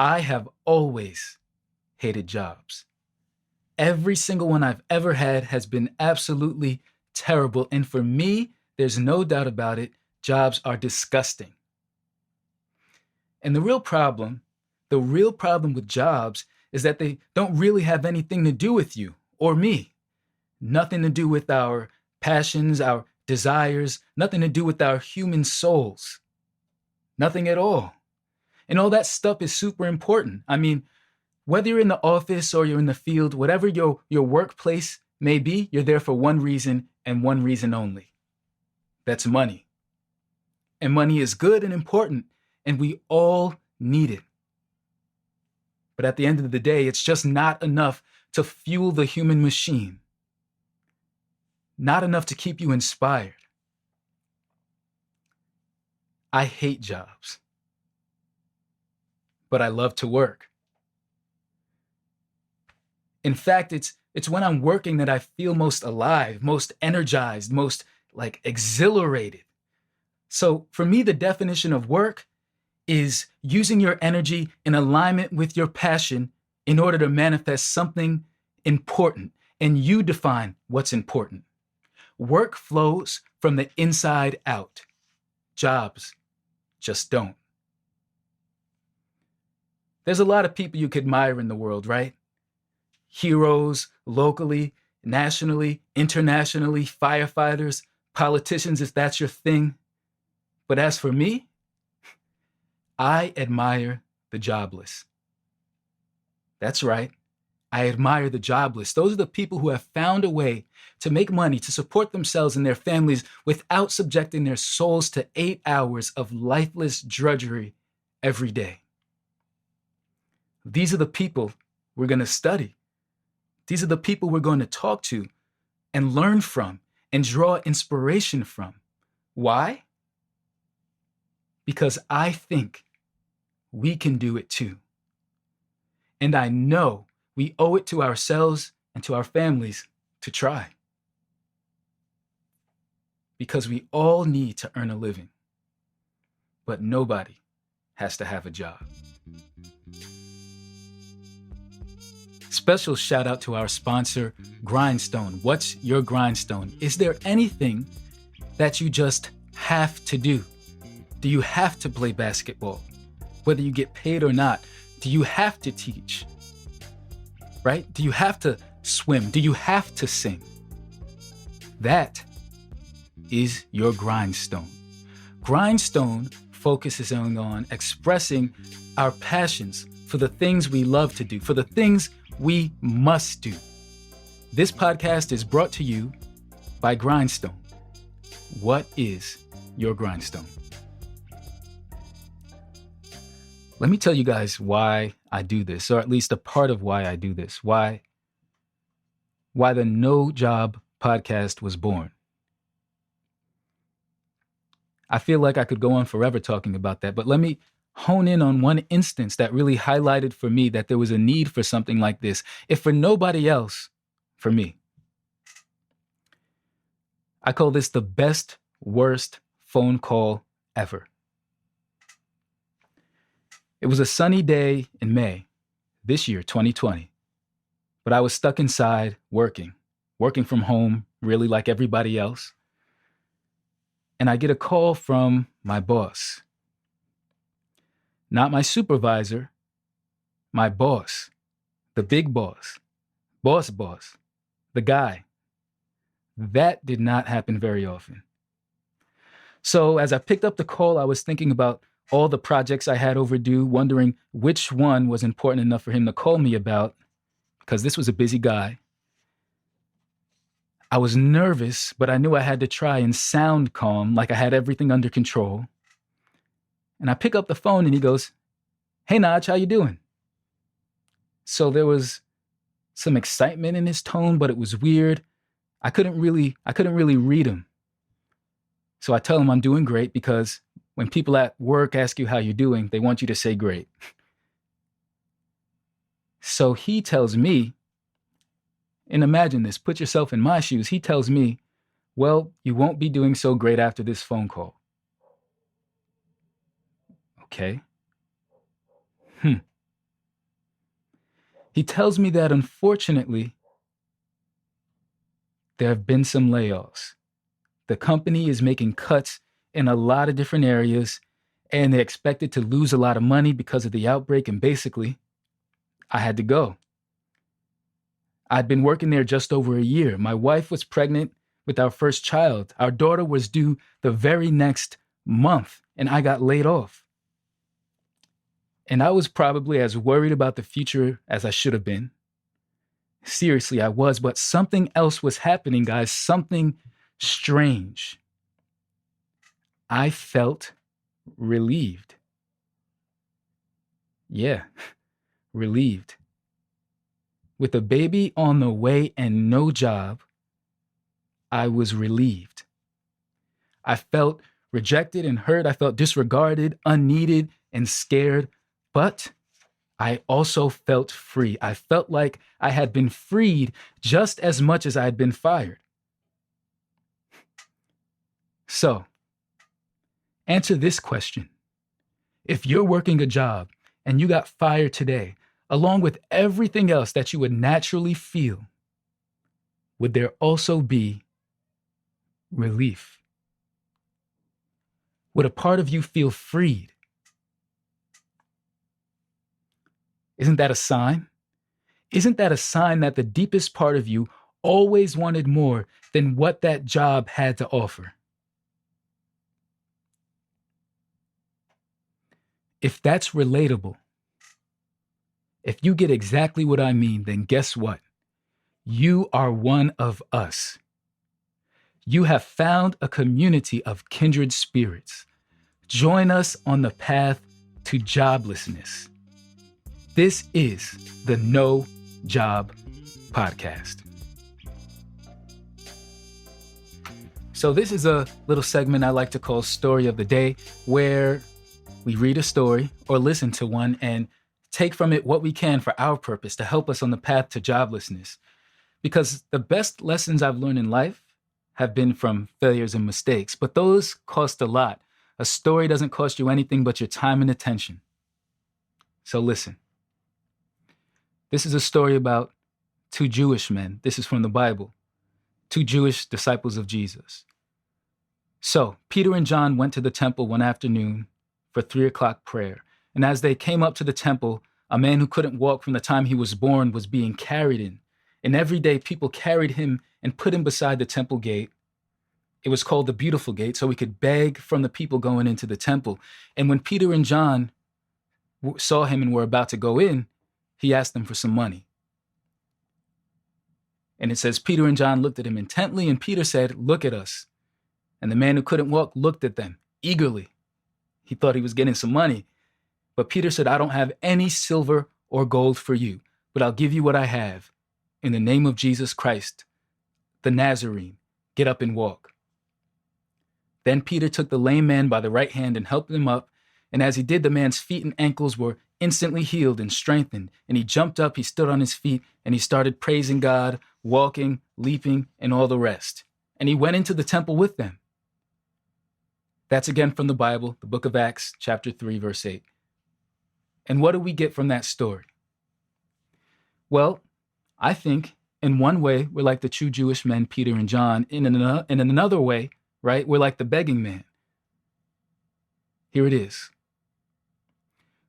I have always hated jobs. Every single one I've ever had has been absolutely terrible. And for me, there's no doubt about it, jobs are disgusting. And the real problem with jobs is that they don't really have anything to do with you or me. Nothing to do with our passions, our desires, nothing to do with our human souls. Nothing at all. And all that stuff is super important. I mean, whether you're in the office or you're in the field, whatever your workplace may be, you're there for one reason and one reason only. That's money. And money is good and important, and we all need it. But at the end of the day, it's just not enough to fuel the human machine. Not enough to keep you inspired. I hate jobs, but I love to work. In fact, it's when I'm working that I feel most alive, most energized, most exhilarated. So for me, the definition of work is using your energy in alignment with your passion in order to manifest something important, and you define what's important. Work flows from the inside out. Jobs just don't. There's a lot of people you could admire in the world, right? Heroes, locally, nationally, internationally, firefighters, politicians, if that's your thing. But as for me, I admire the jobless. That's right. I admire the jobless. Those are the people who have found a way to make money, to support themselves and their families without subjecting their souls to 8 hours of lifeless drudgery every day. These are the people we're going to study. These are the people we're going to talk to and learn from and draw inspiration from. Why? Because I think we can do it too. And I know we owe it to ourselves and to our families to try. Because we all need to earn a living, but nobody has to have a job. Special shout out to our sponsor, Grindstone. What's your grindstone? Is there anything that you just have to do? Do you have to play basketball? Whether you get paid or not, do you have to teach? Right? Do you have to swim? Do you have to sing? That is your grindstone. Grindstone focuses on expressing our passions for the things we love to do, for the things we must do. This podcast is brought to you by Grindstone. What is your grindstone? Let me tell you guys why I do this, or at least a part of why I do this, why the No Job podcast was born. I feel like I could go on forever talking about that, but let me hone in on one instance that really highlighted for me that there was a need for something like this, if for nobody else, for me. I call this the best, worst phone call ever. It was a sunny day in May, this year, 2020, but I was stuck inside working from home, really like everybody else. And I get a call from my boss. Not my supervisor, my boss, the big boss, boss, the guy. That did not happen very often. So as I picked up the call, I was thinking about all the projects I had overdue, wondering which one was important enough for him to call me about, because this was a busy guy. I was nervous, but I knew I had to try and sound calm, like I had everything under control. And I pick up the phone and he goes, "Hey, Naj, how you doing?" So there was some excitement in his tone, but it was weird. I couldn't really read him. So I tell him I'm doing great, because when people at work ask you how you're doing, they want you to say great. So he tells me, and imagine this, put yourself in my shoes. He tells me, "Well, you won't be doing so great after this phone call." Okay. He tells me that unfortunately, there have been some layoffs. The company is making cuts in a lot of different areas, and they expected to lose a lot of money because of the outbreak, and basically, I had to go. I'd been working there just over a year. My wife was pregnant with our first child. Our daughter was due the very next month, and I got laid off. And I was probably as worried about the future as I should have been. Seriously, I was, but something else was happening, guys, something strange. I felt relieved. Yeah, relieved. With a baby on the way and no job, I was relieved. I felt rejected and hurt. I felt disregarded, unneeded, and scared. But I also felt free. I felt like I had been freed just as much as I had been fired. So, answer this question. If you're working a job and you got fired today, along with everything else that you would naturally feel, would there also be relief? Would a part of you feel freed? Isn't that a sign? Isn't that a sign that the deepest part of you always wanted more than what that job had to offer? If that's relatable, if you get exactly what I mean, then guess what? You are one of us. You have found a community of kindred spirits. Join us on the path to joblessness. This is the No Job Podcast. So this is a little segment I like to call Story of the Day, where we read a story or listen to one and take from it what we can for our purpose to help us on the path to joblessness. Because the best lessons I've learned in life have been from failures and mistakes, but those cost a lot. A story doesn't cost you anything but your time and attention. So listen. This is a story about two Jewish men. This is from the Bible. Two Jewish disciples of Jesus. So Peter and John went to the temple one afternoon for 3:00 prayer. And as they came up to the temple, a man who couldn't walk from the time he was born was being carried in. And every day people carried him and put him beside the temple gate. It was called the Beautiful Gate, so he could beg from the people going into the temple. And when Peter and John saw him and were about to go in, he asked them for some money. And it says, Peter and John looked at him intently, and Peter said, "Look at us." And the man who couldn't walk looked at them eagerly. He thought he was getting some money. But Peter said, "I don't have any silver or gold for you, but I'll give you what I have. In the name of Jesus Christ, the Nazarene, get up and walk." Then Peter took the lame man by the right hand and helped him up. And as he did, the man's feet and ankles were instantly healed and strengthened. And he jumped up, he stood on his feet, and he started praising God, walking, leaping, and all the rest. And he went into the temple with them. That's again from the Bible, the book of Acts, chapter 3, verse 8. And what do we get from that story? Well, I think in one way, we're like the two Jewish men, Peter and John. In another way, right, we're like the begging man. Here it is.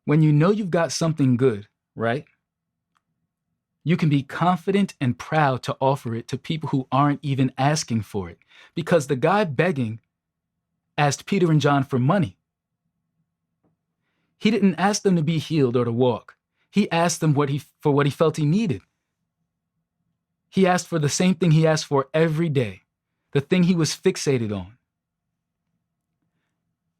When you know you've got something good, right, you can be confident and proud to offer it to people who aren't even asking for it. Because the guy begging asked Peter and John for money. He didn't ask them to be healed or to walk. He asked them for what he felt he needed. He asked for the same thing he asked for every day, the thing he was fixated on.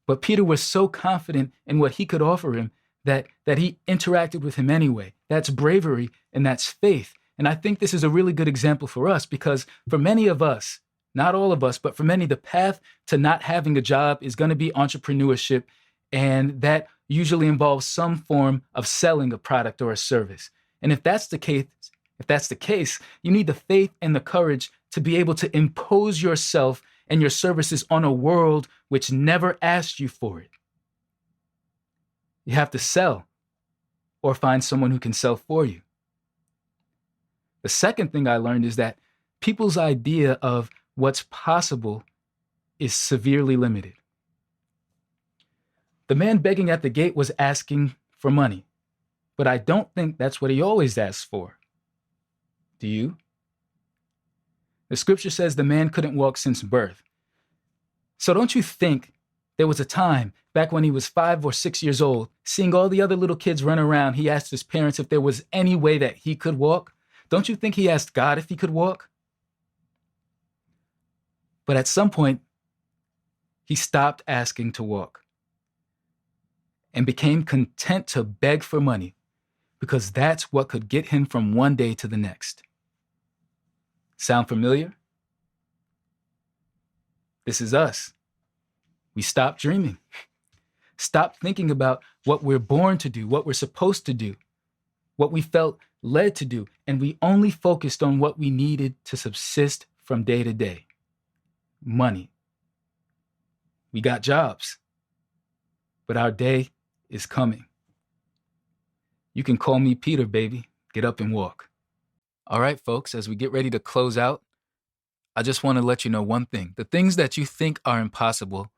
But Peter was so confident in what he could offer him that he interacted with him anyway. That's bravery and that's faith. And I think this is a really good example for us, because for many of us, not all of us, but for many, the path to not having a job is going to be entrepreneurship. And that usually involves some form of selling a product or a service. And if that's the case, you need the faith and the courage to be able to impose yourself and your services on a world which never asked you for it. You have to sell or find someone who can sell for you. The second thing I learned is that people's idea of what's possible is severely limited. The man begging at the gate was asking for money, but I don't think that's what he always asks for. Do you? The scripture says the man couldn't walk since birth. So don't you think there was a time back when he was 5 or 6 years old, seeing all the other little kids run around, he asked his parents if there was any way that he could walk? Don't you think he asked God if he could walk? But at some point, he stopped asking to walk and became content to beg for money because that's what could get him from one day to the next. Sound familiar? This is us. We stopped dreaming. Stopped thinking about what we're born to do, what we're supposed to do, what we felt led to do, and we only focused on what we needed to subsist from day to day. Money. We got jobs, but our day is coming. You can call me Peter, baby. Get up and walk. All right, folks, as we get ready to close out, I just want to let you know one thing. The things that you think are impossible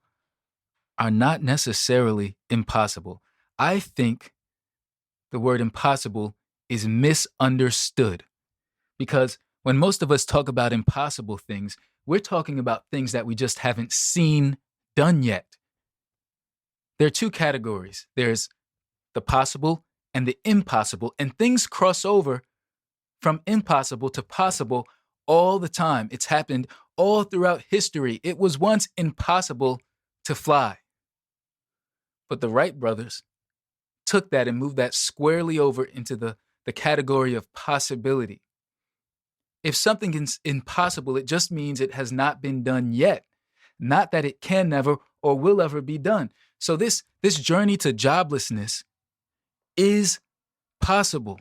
are not necessarily impossible. I think the word impossible is misunderstood because when most of us talk about impossible things, we're talking about things that we just haven't seen done yet. There are two categories. There's the possible and the impossible, and things cross over from impossible to possible all the time. It's happened all throughout history. It was once impossible to fly. But the Wright brothers took that and moved that squarely over into the category of possibility. If something is impossible, it just means it has not been done yet, not that it can never or will ever be done. So this journey to joblessness is possible.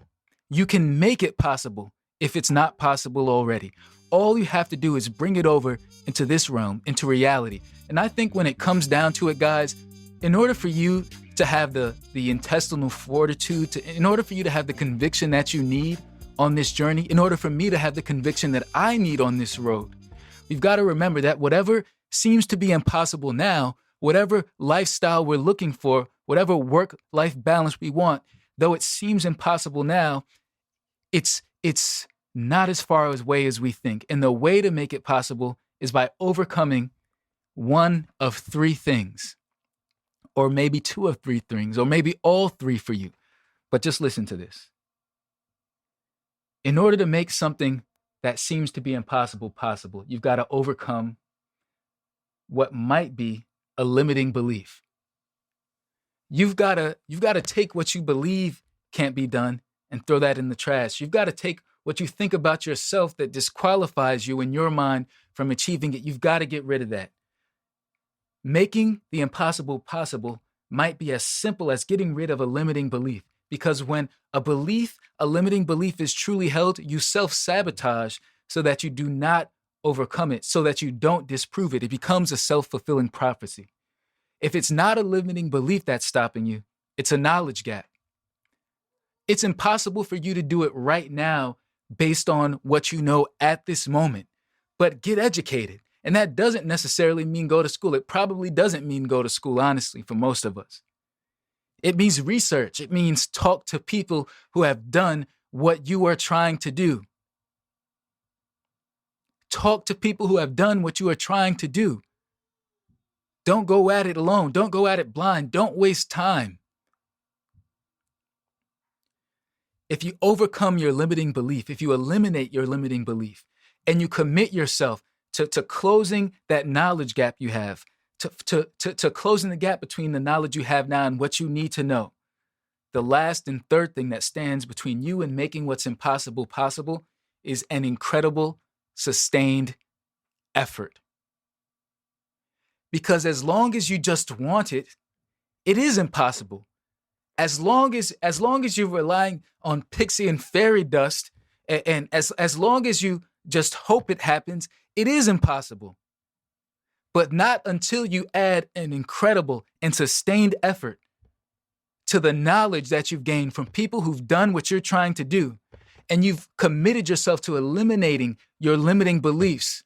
You can make it possible if it's not possible already. All you have to do is bring it over into this realm, into reality. And I think when it comes down to it, guys, in order for you to have the intestinal fortitude, in order for you to have the conviction that you need on this journey, in order for me to have the conviction that I need on this road, we've got to remember that whatever seems to be impossible now, whatever lifestyle we're looking for, whatever work-life balance we want, though it seems impossible now, it's not as far away as we think. And the way to make it possible is by overcoming one of three things, or maybe two of three things, or maybe all three for you. But just listen to this. In order to make something that seems to be impossible possible, you've got to overcome what might be a limiting belief. You've got to take what you believe can't be done and throw that in the trash. You've got to take what you think about yourself that disqualifies you in your mind from achieving it. You've got to get rid of that. Making the impossible possible might be as simple as getting rid of a limiting belief, because when a limiting belief is truly held, you self-sabotage so that you do not overcome it, so that you don't disprove it. It becomes a self-fulfilling prophecy. If it's not a limiting belief that's stopping you, it's a knowledge gap. It's impossible for you to do it right now based on what you know at this moment, but get educated. And that doesn't necessarily mean go to school. It probably doesn't mean go to school, honestly, for most of us. It means research. It means talk to people who have done what you are trying to do. Talk to people who have done what you are trying to do. Don't go at it alone. Don't go at it blind. Don't waste time. If you overcome your limiting belief, if you eliminate your limiting belief, and you commit yourself to closing that knowledge gap you have, to closing the gap between the knowledge you have now and what you need to know, the last and third thing that stands between you and making what's impossible possible is an incredible, sustained effort. Because as long as you just want it, it is impossible. As long as you're relying on pixie and fairy dust, and as long as you just hope it happens, it is impossible. But not until you add an incredible and sustained effort to the knowledge that you've gained from people who've done what you're trying to do, and you've committed yourself to eliminating your limiting beliefs.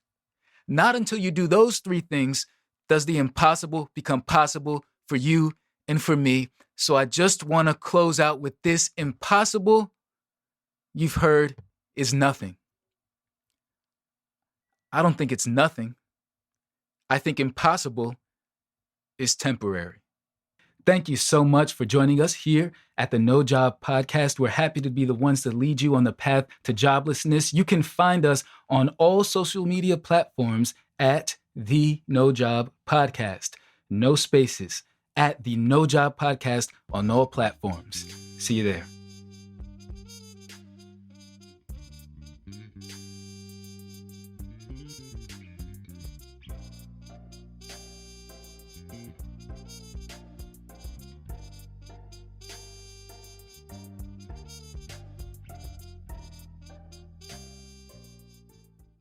Not until you do those three things does the impossible become possible for you and for me. So I just want to close out with this: impossible, you've heard, is nothing. I don't think it's nothing. I think impossible is temporary. Thank you so much for joining us here at the No Job Podcast. We're happy to be the ones to lead you on the path to joblessness. You can find us on all social media platforms at the No Job Podcast. No spaces, at the No Job Podcast on all platforms. See you there.